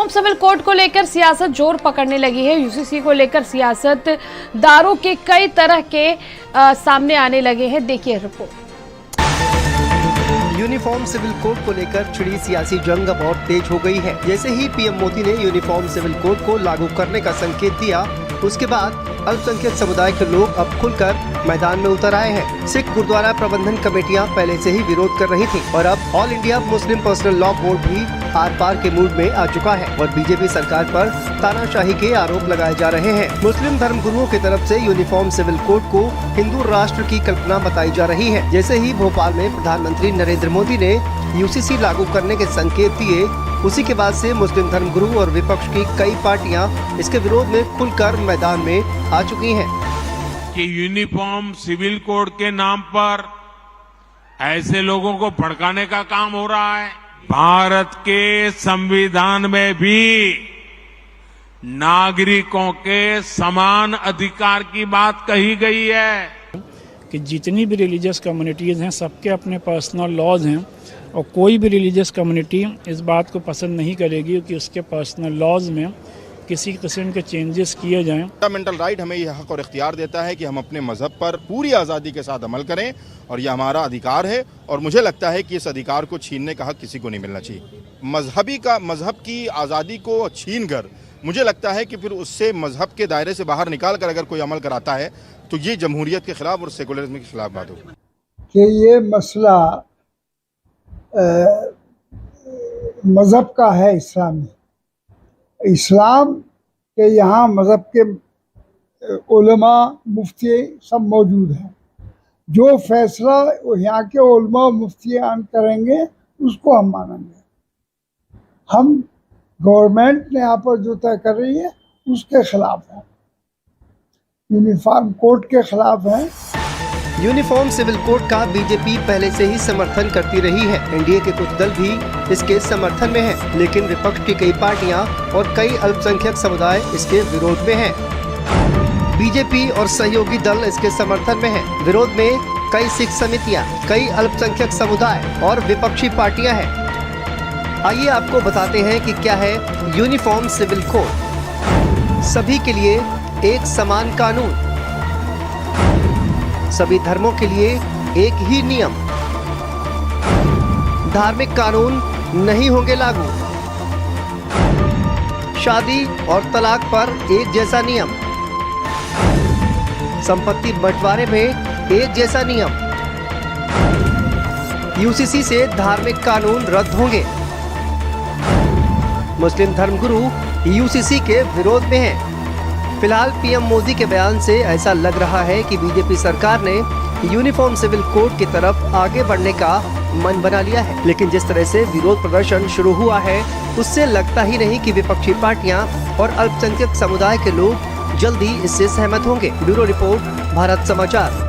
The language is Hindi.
सिविल कोड को लेकर सियासत जोर पकड़ने लगी है। यूसीसी को लेकर सियासत दारों के कई तरह के सामने आने लगे हैं। देखिए रिपोर्ट। यूनिफॉर्म सिविल कोड को लेकर छिड़ी सियासी जंग अब और तेज हो गई है। जैसे ही पीएम मोदी ने यूनिफॉर्म सिविल कोड को लागू करने का संकेत दिया, उसके बाद अल्पसंख्यक समुदाय के लोग अब खुलकर मैदान में उतर आए हैं। सिख गुरुद्वारा प्रबंधन कमेटियां पहले से ही विरोध कर रही थीं और अब all India Muslim personal law board भी आर पार के मूड में आ चुका है और बीजेपी सरकार पर तानाशाही के आरोप लगाए जा रहे हैं। मुस्लिम धर्मगुरुओं की तरफ से यूनिफॉर्म सिविल कोड को हिंदू राष्ट्र की कल्पना बताई जा रही है। जैसे ही भोपाल में प्रधानमंत्री नरेंद्र मोदी ने यूसीसी लागू करने के संकेत दिए, उसी के बाद से मुस्लिम धर्मगुरु और विपक्ष की कई पार्टियां इसके विरोध में खुलकर मैदान में आ चुकी हैं। कि यूनिफॉर्म सिविल कोड के नाम पर ऐसे लोगों को भड़काने का काम हो रहा है। भारत के संविधान में भी नागरिकों के समान अधिकार की बात कही गई है कि जितनी भी रिलीजियस कम्युनिटीज़ हैं, सबके अपने पर्सनल लॉज हैं और कोई भी रिलीजियस कम्युनिटी इस बात को पसंद नहीं करेगी कि उसके पर्सनल लॉज में किसी किस्म के चेंजेस किए जाएं। फंडामेंटल राइट हमें यह हक और इख्तियार देता है कि हम अपने मजहब पर पूरी आज़ादी के साथ अमल करें और यह हमारा अधिकार है और मुझे लगता है कि इस अधिकार को छीनने का हक किसी को नहीं मिलना चाहिए। मजहब की आज़ादी को छीन कर मुझे लगता है कि फिर उससे मजहब के दायरे से बाहर निकाल कर अगर कोई अमल कराता है तो ये जमहूरियत के खिलाफ और सेकुलरिज्म के खिलाफ बात होगी। कि ये मसला मज़हब का है। इस्लाम के यहाँ मज़हब के उलमा मुफ्ती सब मौजूद हैं। जो फैसला यहाँ के उलमा मुफ्तियान करेंगे उसको हम मानेंगे। हम गवर्नमेंट ने यहाँ पर जो तय कर रही है उसके खिलाफ है, यूनिफॉर्म कोड के खिलाफ है। यूनिफॉर्म सिविल कोड का बीजेपी पहले से ही समर्थन करती रही है। एनडीए के कुछ दल भी इसके समर्थन में हैं, लेकिन विपक्ष की कई पार्टियां और कई अल्पसंख्यक समुदाय इसके विरोध में हैं। बीजेपी और सहयोगी दल इसके समर्थन में हैं। विरोध में कई सिख समितियां, कई अल्पसंख्यक समुदाय और विपक्षी पार्टियां हैं। आइए आपको बताते हैं कि क्या है यूनिफॉर्म सिविल कोड। सभी के लिए एक समान कानून, सभी धर्मों के लिए एक ही नियम, धार्मिक कानून नहीं होंगे लागू, शादी और तलाक पर एक जैसा नियम, संपत्ति बंटवारे में एक जैसा नियम, यूसीसी से धार्मिक कानून रद्द होंगे। मुस्लिम धर्मगुरु यूसीसी के विरोध में हैं। फिलहाल पीएम मोदी के बयान से ऐसा लग रहा है कि बीजेपी सरकार ने यूनिफॉर्म सिविल कोड की तरफ आगे बढ़ने का मन बना लिया है, लेकिन जिस तरह से विरोध प्रदर्शन शुरू हुआ है उससे लगता ही नहीं कि विपक्षी पार्टियां और अल्पसंख्यक समुदाय के लोग जल्दी इससे सहमत होंगे। ब्यूरो रिपोर्ट, भारत समाचार।